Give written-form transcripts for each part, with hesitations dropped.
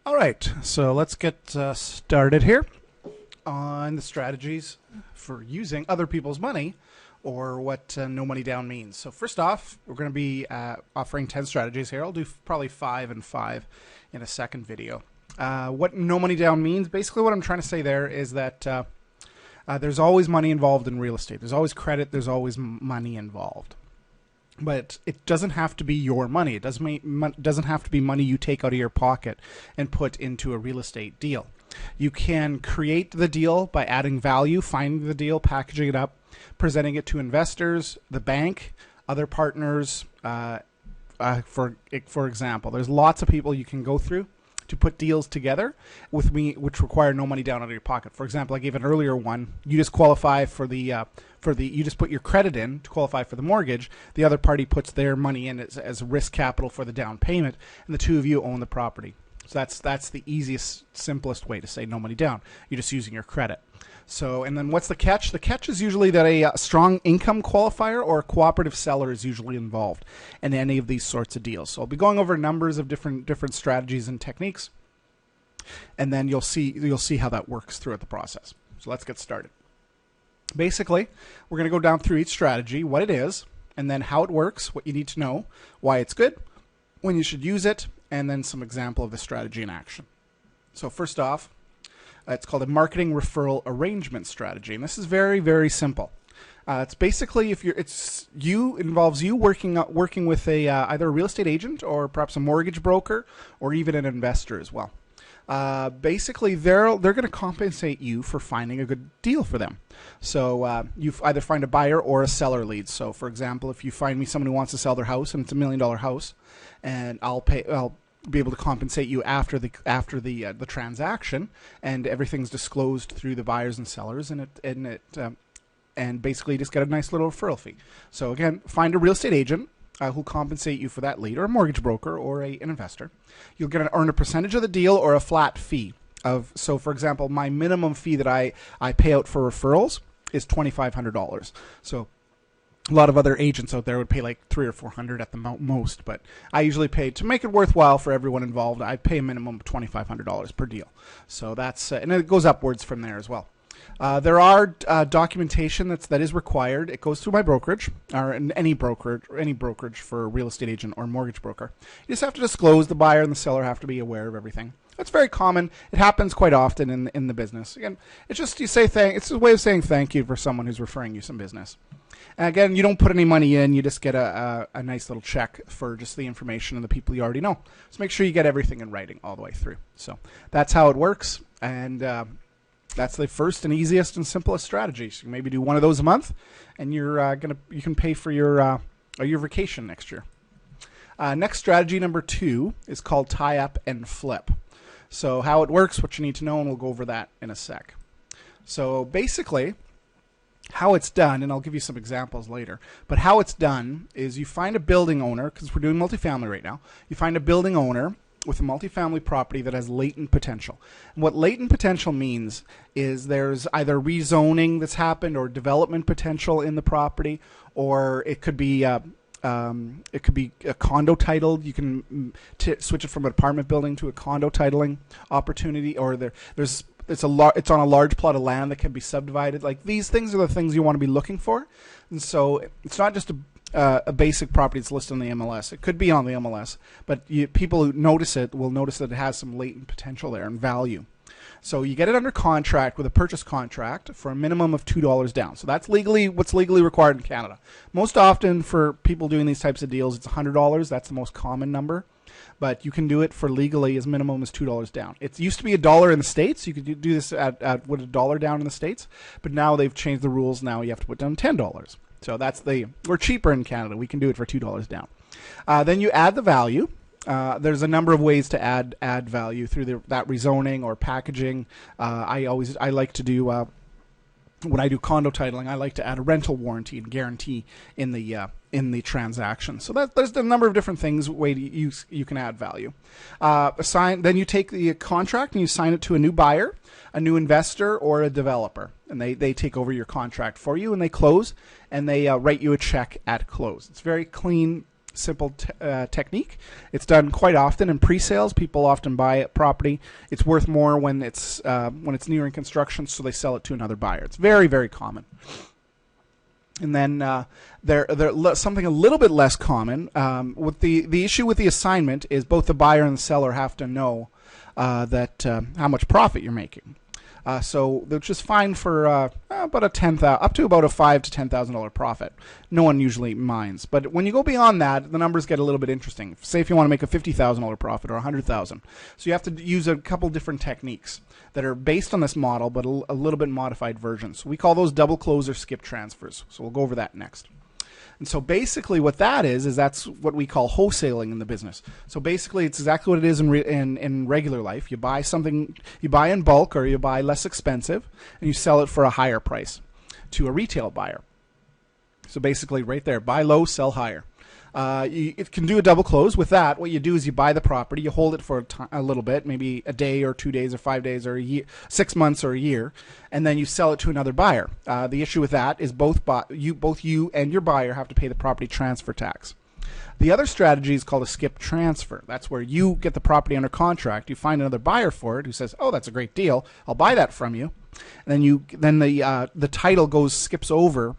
All right, so let's get started here on the strategies for using other people's money, or what no money down means. So first off, we're going to be offering 10 strategies here. I'll do probably 5 and 5 in a second video. What no money down means, basically what I'm trying to say there is that there's always money involved in real estate. There's always credit, there's always money involved. But it doesn't have to be your money. It doesn't have to be money you take out of your pocket and put into a real estate deal. You can create the deal by adding value, finding the deal, packaging it up, presenting it to investors, the bank, other partners. For example, there's lots of people you can go through to put deals together with me, which require no money down out of your pocket. For example, I gave an earlier one. You just qualify for the you just put your credit in to qualify for the mortgage. The other party puts their money in as risk capital for the down payment, and the two of you own the property. So that's the easiest, simplest way to say no money down. You're just using your credit. So, and then what's the catch? The catch is usually that a strong income qualifier or a cooperative seller is usually involved in any of these sorts of deals. So I'll be going over numbers of different strategies and techniques, and then you'll see how that works throughout the process. So let's get started. Basically, we're going to go down through each strategy, what it is, and then how it works, what you need to know, why it's good, when you should use it, and then some example of the strategy in action. So first off, it's called a marketing referral arrangement strategy, and this is very, very simple. It's basically involves you working with either a real estate agent or perhaps a mortgage broker or even an investor as well. Basically, they're going to compensate you for finding a good deal for them. So you either find a buyer or a seller lead. So, for example, if you find me someone who wants to sell their house and it's $1 million house, and I'll be able to compensate you after the transaction, and everything's disclosed through the buyers and sellers, and basically just get a nice little referral fee. So again, find a real estate agent who'll compensate you for that lead, or a mortgage broker, or an investor. You'll earn a percentage of the deal or a flat fee. So for example, my minimum fee that I pay out for referrals is $2,500. So a lot of other agents out there would pay like $300 or $400 at the most, but I usually pay, to make it worthwhile for everyone involved, I pay a minimum of $2,500 per deal. So that's and it goes upwards from there as well. There are documentation that is required. It goes through my brokerage, or any brokerage for a real estate agent or mortgage broker. You just have to disclose. The buyer and the seller have to be aware of everything. That's very common. It happens quite often in the business. Again, it's just it's a way of saying thank you for someone who's referring you some business. And again, you don't put any money in. You just get a nice little check for just the information and the people you already know. So make sure you get everything in writing all the way through. So that's how it works, and that's the first and easiest and simplest strategy. So you maybe do one of those a month, and you can pay for your vacation next year. Next strategy, number 2, is called tie up and flip. So how it works, what you need to know, and we'll go over that in a sec. So basically, how it's done, and I'll give you some examples later, but how it's done is you find a building owner, because we're doing multifamily right now, you find a building owner with a multifamily property that has latent potential. And what latent potential means is there's either rezoning that's happened or development potential in the property, or it could be a condo titled. You can switch it from an apartment building to a condo titling opportunity, or it's on a large plot of land that can be subdivided. Like, these things are the things you want to be looking for. And so it's not just a basic property that's listed on the MLS. It could be on the MLS, but people who notice it will notice that it has some latent potential there and value. So you get it under contract with a purchase contract for a minimum of $2 down. So that's what's legally required in Canada. Most often for people doing these types of deals, it's $100. That's the most common number. But you can do it for legally as minimum as $2 down. It used to be $1 in the States. You could do this at with $1 down in the States, but now they've changed the rules. Now you have to put down $10. So we're cheaper in Canada. We can do it for $2 down. Then you add the value. There's a number of ways to add value through that rezoning or packaging. I like to do when I do condo titling, I like to add a rental warranty and guarantee in the transaction. So there's a number of different things you can add value. Then you take the contract and you sign it to a new buyer, a new investor, or a developer, and they take over your contract for you, and they close, and they write you a check at close. It's very clean, simple technique. It's done quite often in pre-sales. People often buy a property. It's worth more when it's nearing construction, so they sell it to another buyer. It's very, very common. And then something a little bit less common. With the issue with the assignment is both the buyer and the seller have to know that how much profit you're making. So they're just fine for about up to about a $5,000 to $10,000 profit. No one usually minds, but when you go beyond that, the numbers get a little bit interesting. Say if you want to make a $50,000 profit or $100,000, so you have to use a couple different techniques that are based on this model, but a little bit modified versions. So we call those double close or skip transfers. So we'll go over that next. And so basically what that is that's what we call wholesaling in the business. So basically it's exactly what it is in regular life. You buy something, you buy in bulk or you buy less expensive, and you sell it for a higher price to a retail buyer. So basically right there, buy low, sell higher. It can do a double close. With that, what you do is you buy the property, you hold it for a little bit, maybe a day or 2 days or 5 days or a year, 6 months or a year, and then you sell it to another buyer. The issue with that is both you and your buyer have to pay the property transfer tax. The other strategy is called a skip transfer. That's where you get the property under contract, you find another buyer for it who says, "Oh, that's a great deal. I'll buy that from you," and then the title skips over.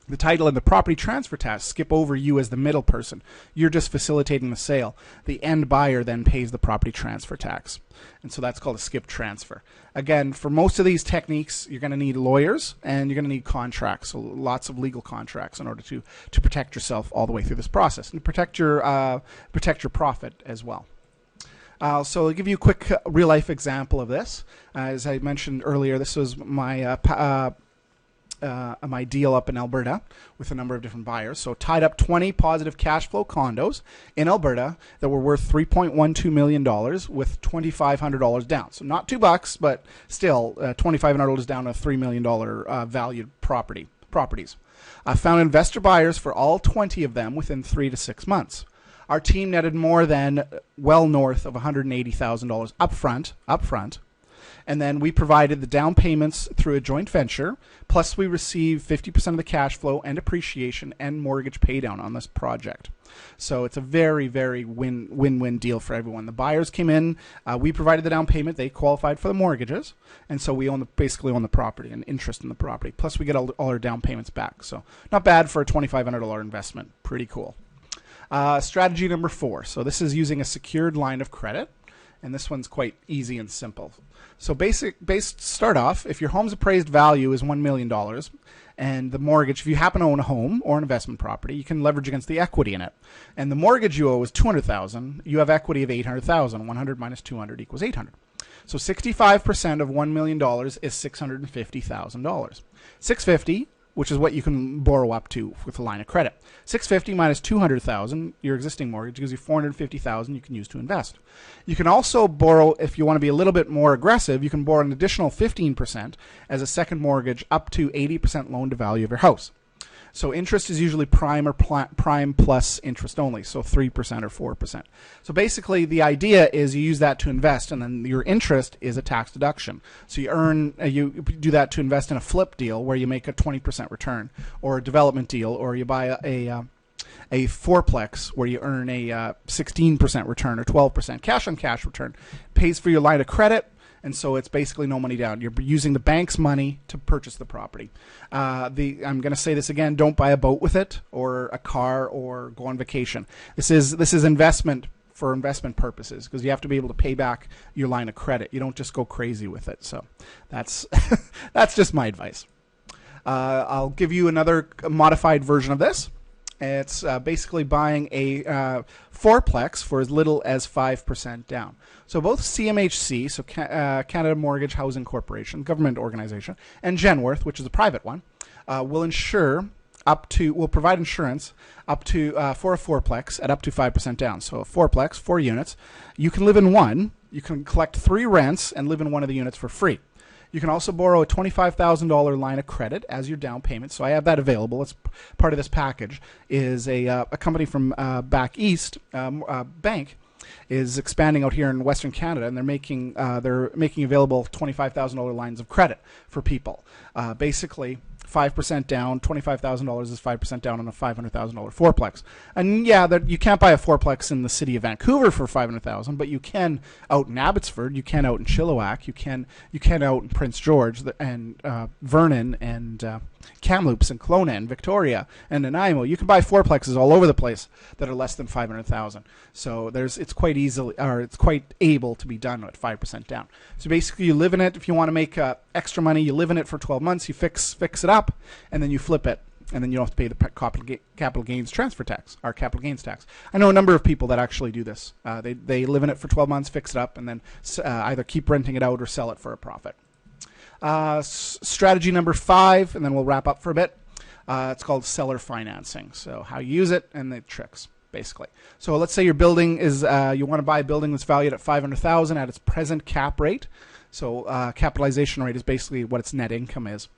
The title and the property transfer tax skip over you as the middle person. You're just facilitating the sale. The end buyer then pays the property transfer tax. And so that's called a skip transfer. Again, for most of these techniques, you're going to need lawyers and you're going to need contracts, so lots of legal contracts in order to protect yourself all the way through this process and protect your profit as well. So I'll give you a quick real-life example of this. As I mentioned earlier, this was my deal up in Alberta with a number of different buyers. So tied up 20 positive cash flow condos in Alberta that were worth $3.12 million with $2,500 down. So not $2, but still $2,500 down to $3 million valued properties. I found investor buyers for all 20 of them within 3 to 6 months. Our team netted more than well north of $180,000 upfront. And then we provided the down payments through a joint venture, plus we received 50% of the cash flow and appreciation and mortgage paydown on this project. So it's a very, very win-win deal for everyone. The buyers came in, we provided the down payment, they qualified for the mortgages, and so we basically own the property and interest in the property. Plus we get all our down payments back. So not bad for a $2,500 investment. Pretty cool. Strategy number 4. So this is using a secured line of credit. And this one's quite easy and simple. So start off, if your home's appraised value is $1 million and the mortgage, if you happen to own a home or an investment property, you can leverage against the equity in it. And the mortgage you owe is $200,000, you have equity of $800,000. 100 minus 200 equals 800. So 65% of $1 million is $650,000. 650, which is what you can borrow up to with a line of credit. 650 minus 200,000, your existing mortgage, gives you 450,000 you can use to invest. You can also borrow, if you want to be a little bit more aggressive, you can borrow an additional 15% as a second mortgage up to 80% loan to value of your house. So interest is usually prime or prime plus interest only, so 3% or 4%. So basically the idea is you use that to invest, and then your interest is a tax deduction. So you do that to invest in a flip deal where you make a 20% return, or a development deal, or you buy a fourplex where you earn a 16% return or 12% cash on cash return. Pays for your line of credit. And so it's basically no money down. You're using the bank's money to purchase the property. I'm going to say this again: don't buy a boat with it, or a car, or go on vacation. This is investment for investment purposes, because you have to be able to pay back your line of credit. You don't just go crazy with it. So that's that's just my advice. I'll give you another modified version of this. It's basically buying a fourplex for as little as 5% down. So both CMHC, so Canada Mortgage Housing Corporation, government organization, and Genworth, which is a private one, will provide insurance up to for a fourplex at up to 5% down. So a fourplex, 4 units. You can live in one. You can collect 3 rents and live in one of the units for free. You can also borrow a $25,000 line of credit as your down payment. So I have that available. It's part of this package. Is a company from back east, bank, is expanding out here in Western Canada, and they're making available $25,000 lines of credit for people. Basically, 5% down, $25,000 is 5% down on a $500,000 fourplex. And yeah, that you can't buy a fourplex in the city of Vancouver for $500,000, but you can out in Abbotsford, you can out in Chilliwack, you can out in Prince George and Vernon and Kamloops and Kelowna and Victoria and Nanaimo. You can buy fourplexes all over the place that are less than $500,000. So it's quite able to be done at 5% down. So basically, you live in it. If you want to make extra money, you live in it for 12 months. You fix it up, and then you flip it, and then you don't have to pay the capital gains transfer tax or capital gains tax. I know a number of people that actually do this. They live in it for 12 months, fix it up, and then either keep renting it out or sell it for a profit. Strategy number 5, and then we'll wrap up for a bit. It's called seller financing. So how you use it and the tricks, basically. So let's say your building is you want to buy a building that's valued at $500,000 at its present cap rate. So capitalization rate is basically what its net income is.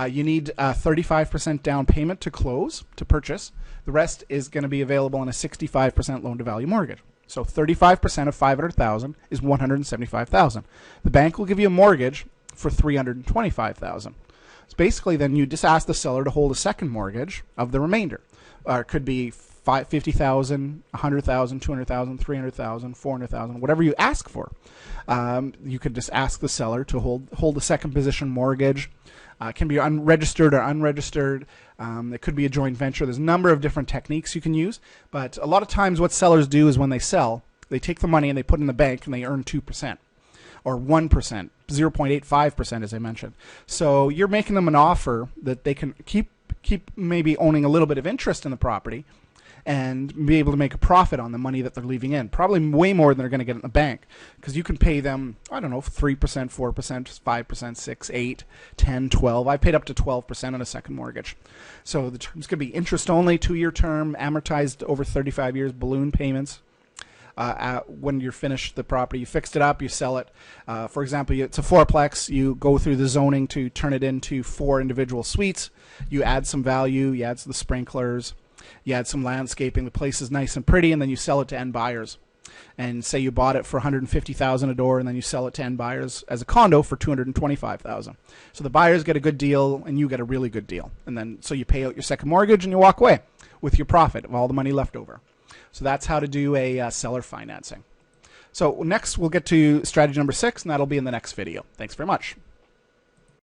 You need a 35% down payment to purchase. The rest is going to be available in a 65% loan to value mortgage. So 35% of $500,000 is $175,000. The bank will give you a mortgage for $325,000. So basically, then you just ask the seller to hold a second mortgage of the remainder. It could be $50,000, $100,000, $200,000, $300,000, $400,000, whatever you ask for. You could just ask the seller to hold a second position mortgage. It can be unregistered or unregistered. It could be a joint venture. There's a number of different techniques you can use. But a lot of times, what sellers do is when they sell, they take the money and they put it in the bank and they earn 2%. Or 1%, 0.85%, as I mentioned. So you're making them an offer that they can keep maybe owning a little bit of interest in the property and be able to make a profit on the money that they're leaving in. Probably way more than they're going to get in the bank, because you can pay them, 3%, 4%, 5%, 6, 8, 10, 12. I paid up to 12% on a second mortgage. So the terms could be interest only, 2-year term, amortized over 35 years, balloon payments. When you're finished the property, you fixed it up, you sell it. For example, it's a fourplex. You go through the zoning to turn it into 4 individual suites. You add some value. You add the sprinklers. You add some landscaping. The place is nice and pretty, and then you sell it to end buyers. And say you bought it for $150,000 a door, and then you sell it to end buyers as a condo for $225,000. So the buyers get a good deal, and you get a really good deal. And then so you pay out your second mortgage, and you walk away with your profit of all the money left over. So that's how to do a seller financing. So next we'll get to strategy number 6, and that'll be in the next video. Thanks very much.